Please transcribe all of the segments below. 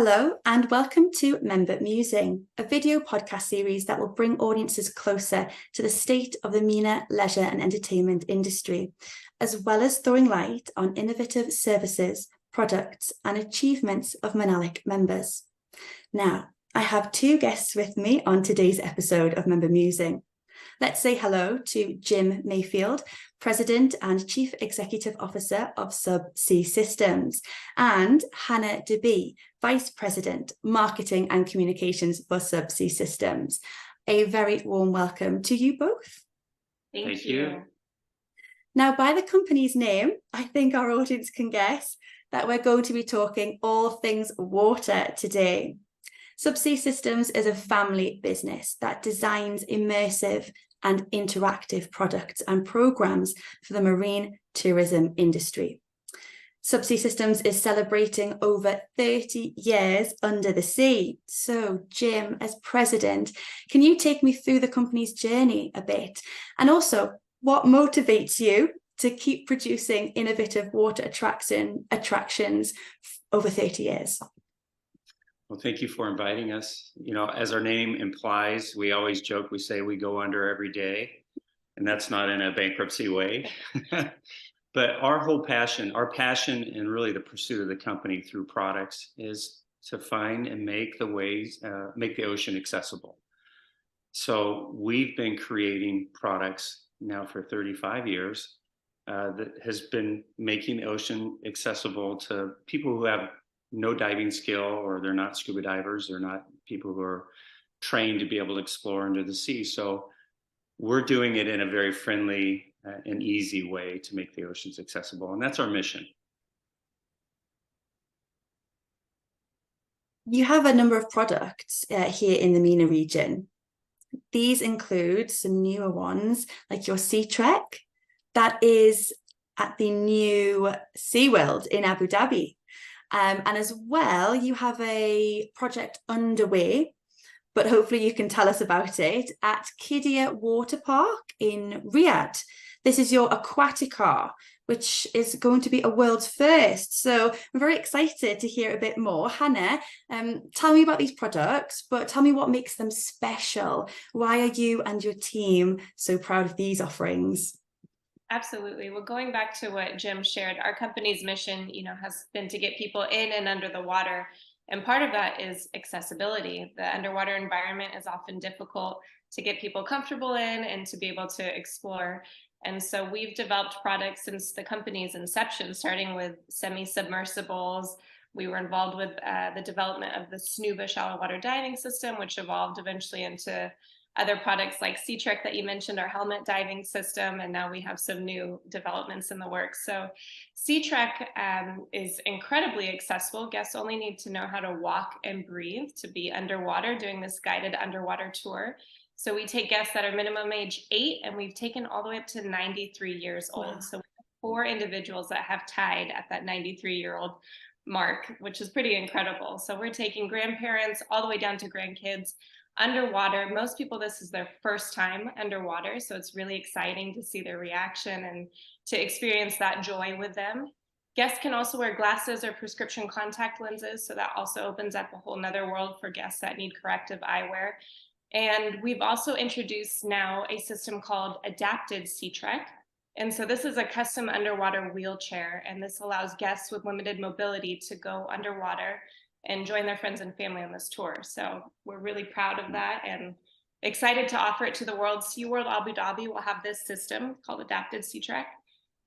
Hello and welcome to Member Musing, a video podcast series that will bring audiences closer to the state of the MENA leisure and entertainment industry, as well as throwing light on innovative services, products and achievements of Menalac members. Now, I have two guests with me on today's episode of Member Musing. Let's say hello to Jim Mayfield, President and Chief Executive Officer of Subsea Systems, and Hannah de Bie, Vice President, Marketing and Communications for Subsea Systems. A very warm welcome to you both. Thank you. Now, by the company's name, I think our audience can guess that we're going to be talking all things water today. Subsea Systems is a family business that designs immersive and interactive products and programs for the marine tourism industry. Subsea Systems is celebrating over 30 years under the sea. So, Jim, as president, can you take me through the company's journey a bit? And also, what motivates you to keep producing innovative water attractions over 30 years? Well, thank you for inviting us. You know, as our name implies, we always joke, we say we go under every day, and that's not in a bankruptcy way. But our passion and really the pursuit of the company through products is to find and make the ocean accessible. So we've been creating products now for 35 years that has been making the ocean accessible to people who have no diving skill, or they're not scuba divers, they're not people who are trained to be able to explore under the sea. So we're doing it in a very friendly and easy way to make the oceans accessible. And that's our mission. You have a number of products here in the MENA region. These include some newer ones like your Sea Trek that is at the new SeaWorld in Abu Dhabi. And as well, you have a project underway, but hopefully you can tell us about it, at Qiddiya Water Park in Riyadh. This is your aquatic car, which is going to be a world's first. So I'm very excited to hear a bit more. Hannah, tell me about these products, but tell me what makes them special. Why are you and your team so proud of these offerings? Absolutely. Well, going back to what Jim shared, our company's mission, has been to get people in and under the water. And part of that is accessibility. The underwater environment is often difficult to get people comfortable in and to be able to explore. And so we've developed products since the company's inception, starting with semi-submersibles. We were involved with the development of the SNUBA shallow water diving system, which evolved eventually into other products like Sea Trek that you mentioned, our helmet diving system, and now we have some new developments in the works. So Sea Trek is incredibly accessible. Guests only need to know how to walk and breathe to be underwater doing this guided underwater tour. So we take guests that are minimum age 8, and we've taken all the way up to 93 years old. Wow. So we have 4 individuals that have tied at that 93-year-old mark, which is pretty incredible. So we're taking grandparents all the way down to grandkids underwater. Most people, this is their first time underwater, so it's really exciting to see their reaction and to experience that joy with them. Guests can also wear glasses or prescription contact lenses, so that also opens up a whole nother world for guests that need corrective eyewear. And we've also introduced now a system called Adapted Sea Trek. And so this is a custom underwater wheelchair, and this allows guests with limited mobility to go underwater and join their friends and family on this tour. So we're really proud of that and excited to offer it to the world. SeaWorld Abu Dhabi will have this system called Adapted Sea Trek.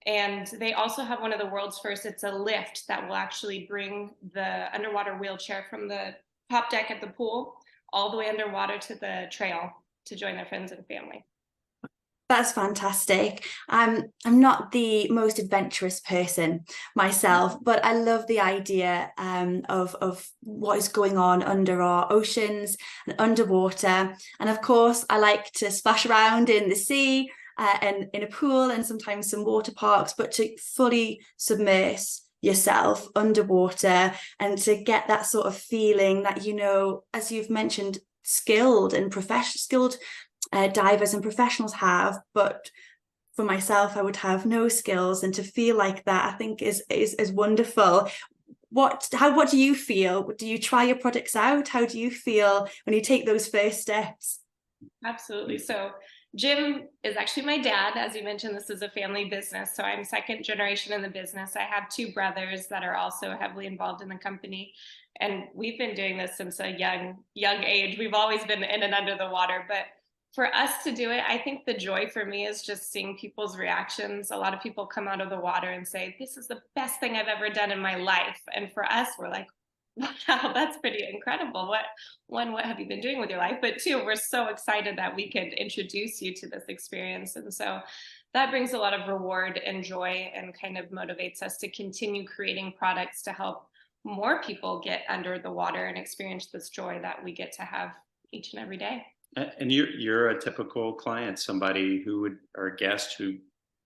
And they also have one of the world's first. It's a lift that will actually bring the underwater wheelchair from the top deck at the pool all the way underwater to the trail to join their friends and family. That's fantastic. I'm not the most adventurous person myself, but I love the idea of what is going on under our oceans and underwater. And of course, I like to splash around in the sea and in a pool and sometimes some water parks, but to fully submerge yourself underwater and to get that sort of feeling that, as you've mentioned, skilled divers and professionals have, but for myself, I would have no skills, and to feel like that, I think is wonderful. what do you feel? Do you try your products out? How do you feel when you take those first steps? Absolutely. So Jim is actually my dad. As you mentioned, this is a family business. So I'm second generation in the business. I have two brothers that are also heavily involved in the company. And we've been doing this since a young age. We've always been in and under the water. But for us to do it, I think the joy for me is just seeing people's reactions. A lot of people come out of the water and say, this is the best thing I've ever done in my life. And for us, we're like, wow, that's pretty incredible. What have you been doing with your life? But two, we're so excited that we could introduce you to this experience. And so that brings a lot of reward and joy and kind of motivates us to continue creating products to help more people get under the water and experience this joy that we get to have each and every day. And you're a typical client, somebody or a guest who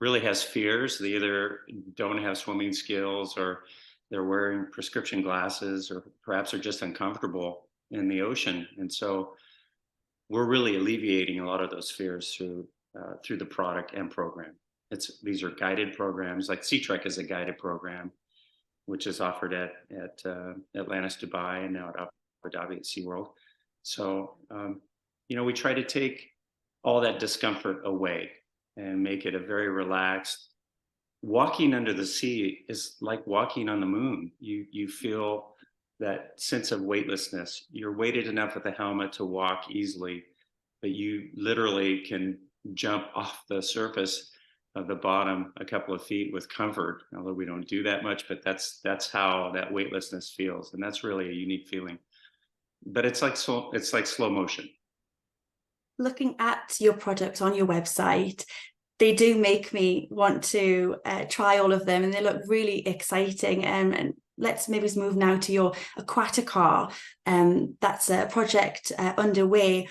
really has fears. They either don't have swimming skills, or they're wearing prescription glasses, or perhaps are just uncomfortable in the ocean. And so we're really alleviating a lot of those fears through the product and program. These are guided programs, like Sea Trek is a guided program, which is offered at Atlantis, Dubai, and now at Abu Dhabi at SeaWorld. So, we try to take all that discomfort away and make it a very relaxed. Walking under the sea is like walking on the moon. You feel that sense of weightlessness. You're weighted enough with a helmet to walk easily, but you literally can jump off the surface of the bottom a couple of feet with comfort. Although we don't do that much, but that's how that weightlessness feels, and that's really a unique feeling. But it's like slow motion. Looking at your products on your website, they do make me want to try all of them, and they look really exciting. And let's maybe move now to your Aquaticar. That's a project underway.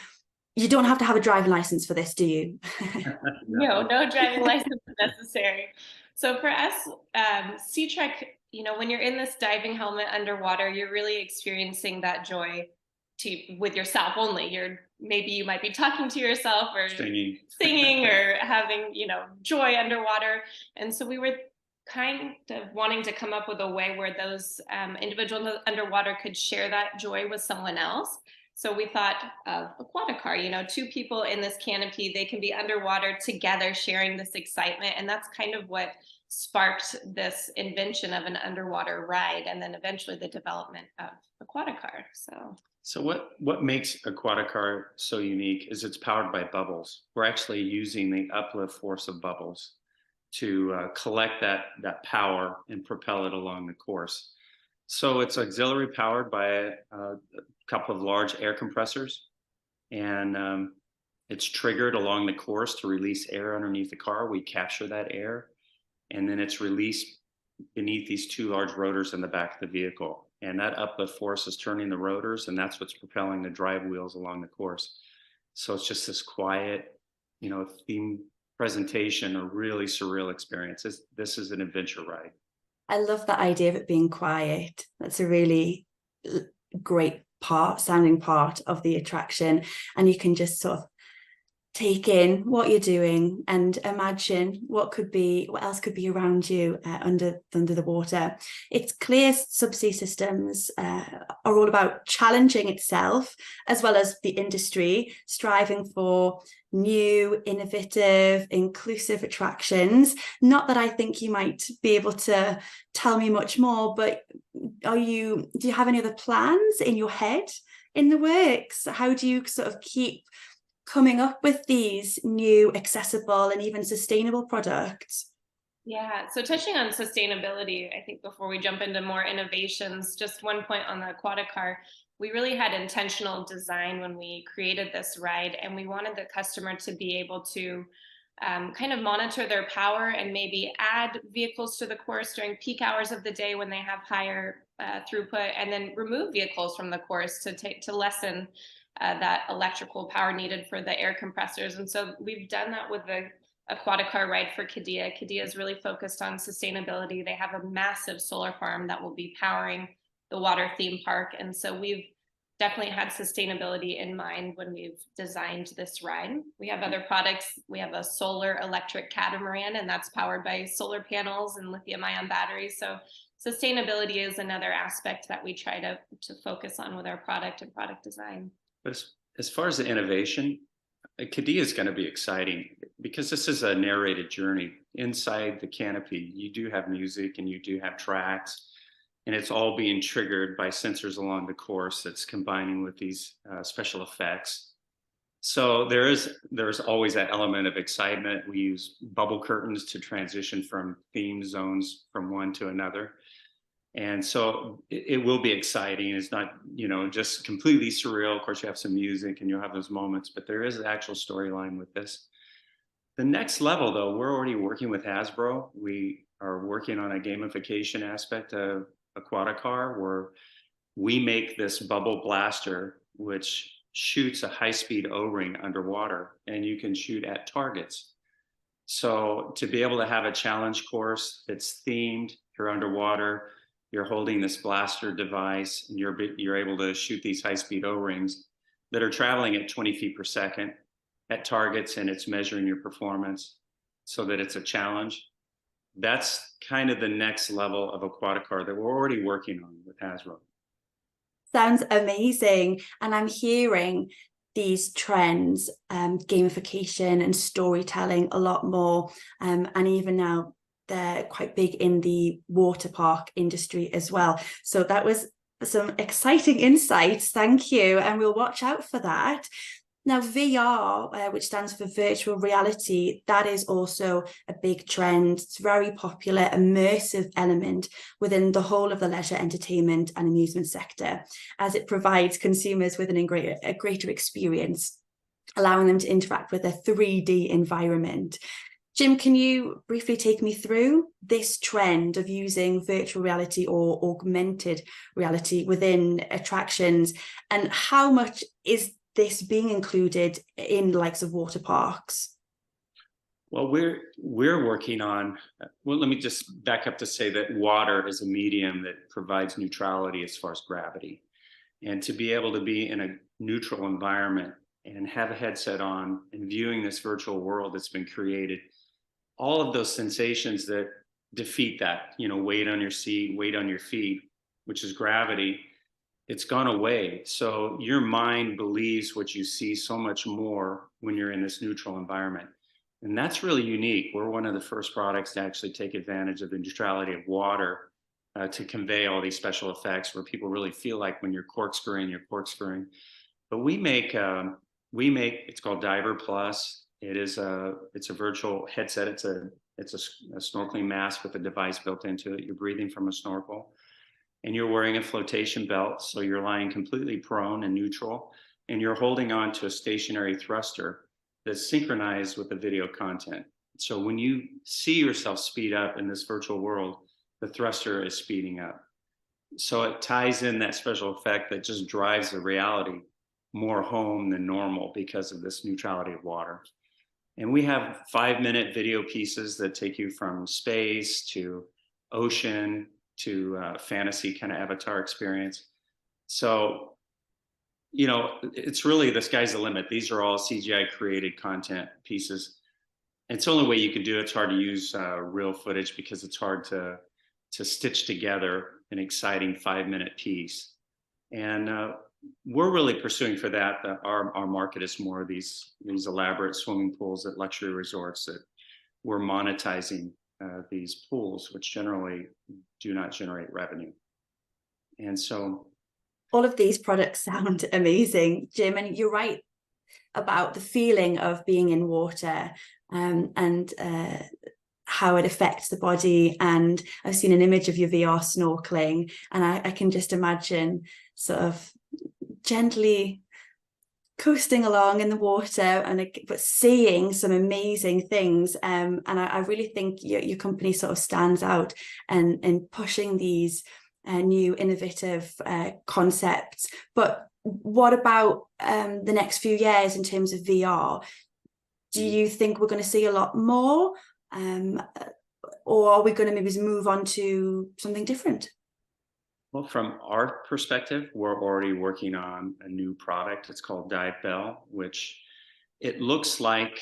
You don't have to have a driving license for this, do you? No driving license necessary. So for us, Sea Trek, when you're in this diving helmet underwater, you're really experiencing that joy with yourself only. Maybe you might be talking to yourself or singing or having, joy underwater. And so we were kind of wanting to come up with a way where those individuals underwater could share that joy with someone else. So we thought of Aquaticar, two people in this canopy, they can be underwater together sharing this excitement. And that's kind of what sparked this invention of an underwater ride, and then eventually the development of Aquaticar. So what makes Aquaticar so unique is it's powered by bubbles. We're actually using the uplift force of bubbles to collect that power and propel it along the course. So it's auxiliary powered by a couple of large air compressors, and it's triggered along the course to release air underneath the car. We capture that air, and then it's released beneath these two large rotors in the back of the vehicle. And that uplift force is turning the rotors, and that's what's propelling the drive wheels along the course. So it's just this quiet, theme presentation, a really surreal experience. This is an adventure ride. I love that idea of it being quiet. That's a really great sounding part of the attraction. And you can just sort of take in what you're doing and imagine what else could be around you under the water. It's clear subsea systems are all about challenging itself as well as the industry, striving for new, innovative, inclusive attractions. Not that I think you might be able to tell me much more, but do you have any other plans in your head, in the works? How do you sort of keep coming up with these new, accessible, and even sustainable products? Yeah, so touching on sustainability, I think before we jump into more innovations, just one point on the Aquaticar, we really had intentional design when we created this ride, and we wanted the customer to be able to kind of monitor their power and maybe add vehicles to the course during peak hours of the day when they have higher throughput, and then remove vehicles from the course to lessen that electrical power needed for the air compressors. And so we've done that with the Aquaticar ride for Qiddiya. Qiddiya is really focused on sustainability. They have a massive solar farm that will be powering the water theme park. And so we've definitely had sustainability in mind when we've designed this ride. We have other products. We have a solar electric catamaran, and that's powered by solar panels and lithium-ion batteries. So sustainability is another aspect that we try to focus on with our product and product design. But as far as the innovation, Qiddiya is going to be exciting because this is a narrated journey. Inside the canopy, you do have music and you do have tracks, and it's all being triggered by sensors along the course that's combining with these special effects. So there's always that element of excitement. We use bubble curtains to transition from theme zones from one to another. And so it will be exciting. It's not, just completely surreal. Of course, you have some music and you'll have those moments, but there is an actual storyline with this. The next level, though, we're already working with Hasbro. We are working on a gamification aspect of Aquaticar, where we make this bubble blaster, which shoots a high-speed O-ring underwater, and you can shoot at targets. So to be able to have a challenge course that's themed, you're underwater, you're holding this blaster device, and you're able to shoot these high-speed O-rings that are traveling at 20 feet per second at targets, and it's measuring your performance so that it's a challenge. That's kind of the next level of Aquaticar that we're already working on with Hasbro. Sounds amazing. And I'm hearing these trends, gamification and storytelling a lot more. And even now, they're quite big in the water park industry as well. So that was some exciting insights. Thank you. And we'll watch out for that. Now, VR, which stands for virtual reality, that is also a big trend. It's very popular, immersive element within the whole of the leisure, entertainment and amusement sector, as it provides consumers with a greater experience, allowing them to interact with a 3D environment. Jim, can you briefly take me through this trend of using virtual reality or augmented reality within attractions, and how much is this being included in the likes of water parks? Well, we're working on, let me just back up to say that water is a medium that provides neutrality as far as gravity. And to be able to be in a neutral environment and have a headset on and viewing this virtual world that's been created, all of those sensations that defeat that, weight on your seat, weight on your feet, which is gravity, it's gone away. So your mind believes what you see so much more when you're in this neutral environment. And that's really unique. We're one of the first products to actually take advantage of the neutrality of water to convey all these special effects where people really feel like when you're corkscrewing. But we make, it's called Diver Plus. It's a virtual headset. It's a snorkeling mask with a device built into it. You're breathing from a snorkel. And you're wearing a flotation belt, so you're lying completely prone and neutral, and you're holding on to a stationary thruster that's synchronized with the video content. So when you see yourself speed up in this virtual world, the thruster is speeding up. So it ties in that special effect that just drives the reality more home than normal because of this neutrality of water. And we have 5-minute video pieces that take you from space to ocean to fantasy kind of avatar experience. So, it's really the sky's the limit. These are all CGI created content pieces. And it's the only way you can do it. It's hard to use real footage because it's hard to stitch together an exciting 5-minute piece. And we're really pursuing for that. Our market is more of these elaborate swimming pools at luxury resorts that we're monetizing these pools, which generally do not generate revenue. And so all of these products sound amazing, Jim, and you're right about the feeling of being in water and how it affects the body. And I've seen an image of your VR snorkeling, and I can just imagine sort of gently coasting along in the water but seeing some amazing things, and I really think your company sort of stands out and pushing these new innovative concepts. But what about the next few years in terms of VR? Do you think we're going to see a lot more, or are we going to maybe move on to something different? Well, from our perspective, we're already working on a new product. It's called Dive Bell, which it looks like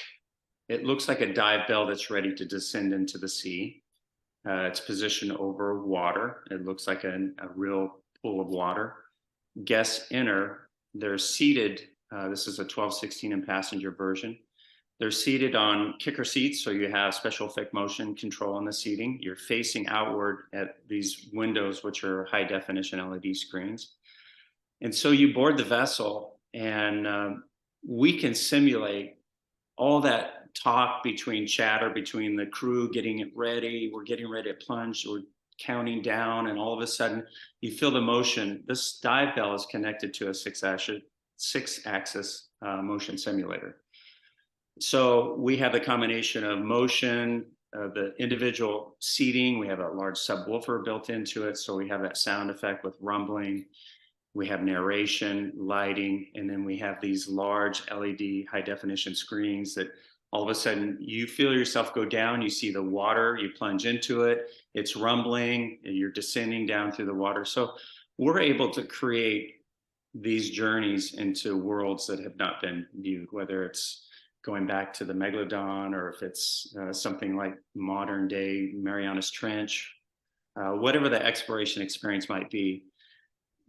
a dive bell that's ready to descend into the sea. It's positioned over water. It looks like a real pool of water. Guests enter, they're seated. This is a 12, 16 and passenger version. They're seated on kicker seats, so you have special effect motion control on the seating. You're facing outward at these windows, which are high definition LED screens. And so you board the vessel, and we can simulate all that talk between chatter between the crew getting it ready. We're getting ready to plunge. We're counting down, and all of a sudden you feel the motion. This dive bell is connected to a six-axis motion simulator. So we have the combination of motion, the individual seating. We have a large subwoofer built into it, so we have that sound effect with rumbling. We have narration, lighting, and then we have these large LED high definition screens that all of a sudden you feel yourself go down. You see the water, you plunge into it, it's rumbling, and you're descending down through the water. So we're able to create these journeys into worlds that have not been viewed, whether it's going back to the Megalodon, or if it's something like modern day Marianas Trench, whatever the exploration experience might be.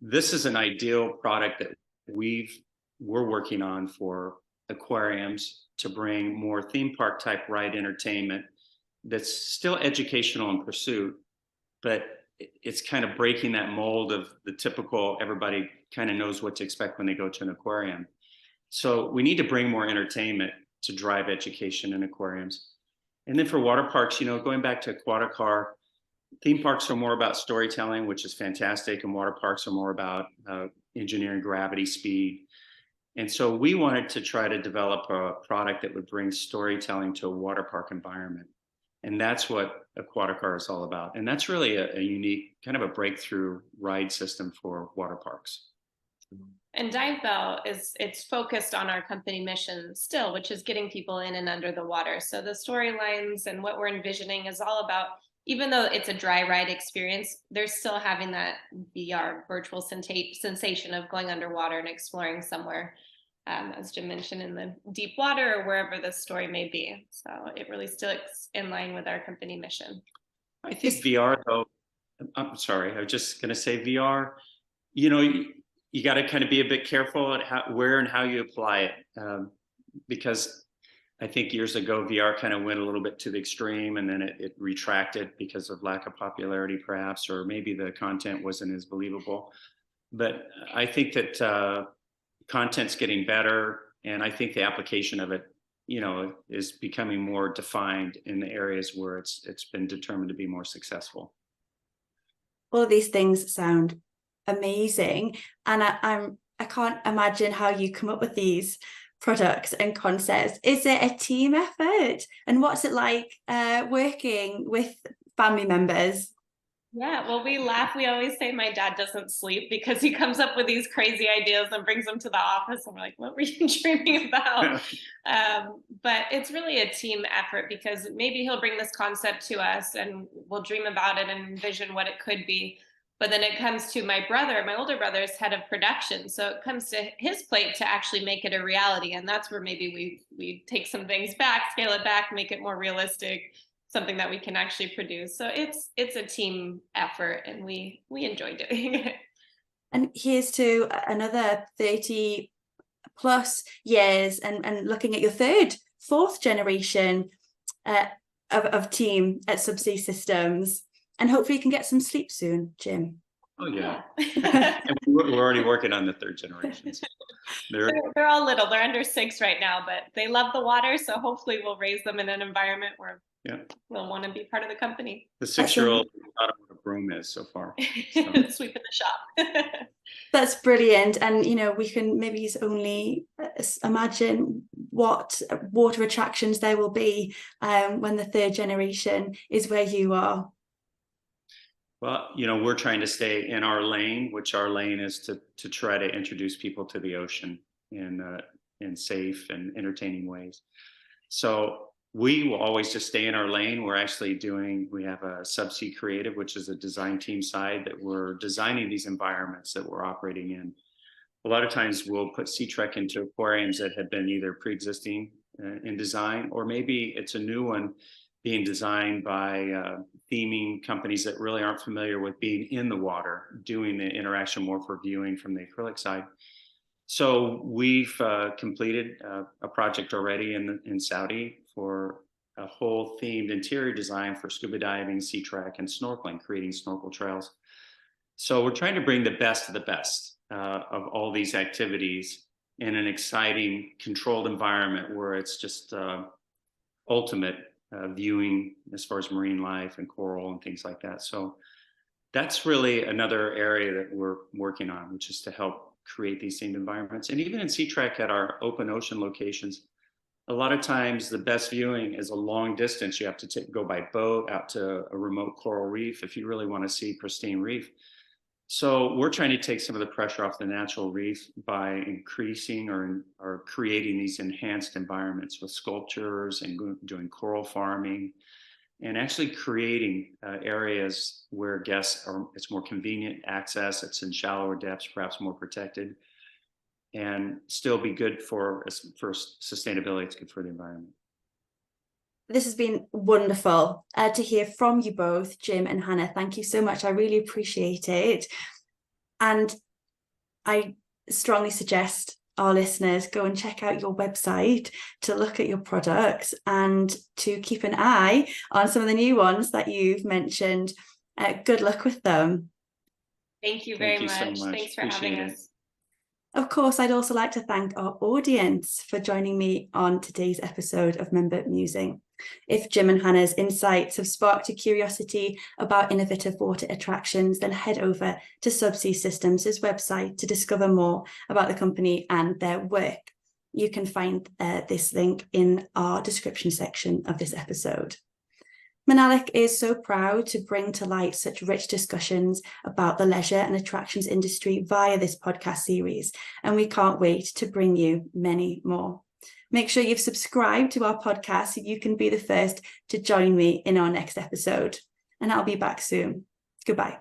This is an ideal product that we're working on for aquariums to bring more theme park type ride entertainment that's still educational in pursuit, but it's kind of breaking that mold of the typical, everybody kind of knows what to expect when they go to an aquarium. So we need to bring more entertainment to drive education in aquariums. And then for water parks, going back to Aquatica, theme parks are more about storytelling, which is fantastic, and water parks are more about engineering, gravity, speed. And so we wanted to try to develop a product that would bring storytelling to a water park environment. And that's what Aquatica is all about. And that's really a unique, kind of a breakthrough ride system for water parks. And Dive Bell it's focused on our company mission still, which is getting people in and under the water. So the storylines and what we're envisioning is all about, even though it's a dry ride experience, they're still having that VR virtual sensation of going underwater and exploring somewhere, as Jim mentioned, in the deep water or wherever the story may be. So it really still is in line with our company mission. I think VR, though, I'm sorry, I was just going to say VR, you got to kind of be a bit careful at where and how you apply it, because I think years ago VR kind of went a little bit to the extreme, and then it retracted because of lack of popularity, perhaps, or maybe the content wasn't as believable. But I think that content's getting better, and I think the application of it, is becoming more defined in the areas where it's been determined to be more successful. All of these things sound amazing, and I can't imagine how you come up with these products and concepts. Is it a team effort, and what's it like working with family members? Yeah, well, we laugh. We always say my dad doesn't sleep because he comes up with these crazy ideas and brings them to the office, and we're like, what were you dreaming about? But it's really a team effort, because maybe he'll bring this concept to us and we'll dream about it and envision what it could be. But then it comes to my brother, my older brother is head of production. So it comes to his plate to actually make it a reality. And that's where maybe we take some things back, scale it back, make it more realistic, something that we can actually produce. So it's a team effort, and we enjoy doing it. And here's to another 30 plus years and looking at your fourth generation of team at Subsea Systems. And hopefully you can get some sleep soon, Jim. Oh, yeah. And we're already working on the third generations. They're all little. They're under 6 right now, but they love the water. So hopefully we'll raise them in an environment where they'll want to be part of the company. The 6-year-old thought of what a broom is so far. So. Sweeping the shop. That's brilliant. And, we can maybe only imagine what water attractions there will be when the third generation is where you are. Well, we're trying to stay in our lane, which our lane is to try to introduce people to the ocean in safe and entertaining ways. So we will always just stay in our lane. We have a Subsea Creative, which is a design team side that we're designing these environments that we're operating in. A lot of times we'll put Sea Trek into aquariums that have been either pre-existing in design, or maybe it's a new one being designed by theming companies that really aren't familiar with being in the water, doing the interaction more for viewing from the acrylic side. So we've completed a project already in Saudi for a whole themed interior design for scuba diving, sea trek, and snorkeling, creating snorkel trails. So we're trying to bring the best of the best of all these activities in an exciting, controlled environment where it's just ultimate viewing as far as marine life and coral and things like that. So that's really another area that we're working on, which is to help create these themed environments. And even in Sea Trek at our open ocean locations, a lot of times the best viewing is a long distance. You have to go by boat out to a remote coral reef if you really want to see pristine reef. So we're trying to take some of the pressure off the natural reef by increasing or creating these enhanced environments with sculptures and doing coral farming, and actually creating areas where guests it's more convenient access, it's in shallower depths, perhaps more protected, and still be good for sustainability. It's good for the environment. This has been wonderful to hear from you both, Jim and Hannah. Thank you so much. I really appreciate it. And I strongly suggest our listeners go and check out your website to look at your products and to keep an eye on some of the new ones that you've mentioned. Good luck with them. Thank you very much. So much. Thanks for having us. Of course, I'd also like to thank our audience for joining me on today's episode of Member Musing. If Jim and Hannah's insights have sparked your curiosity about innovative water attractions, then head over to Subsea Systems' website to discover more about the company and their work. You can find this link in our description section of this episode. Menalac is so proud to bring to light such rich discussions about the leisure and attractions industry via this podcast series, and we can't wait to bring you many more. Make sure you've subscribed to our podcast so you can be the first to join me in our next episode, and I'll be back soon. Goodbye.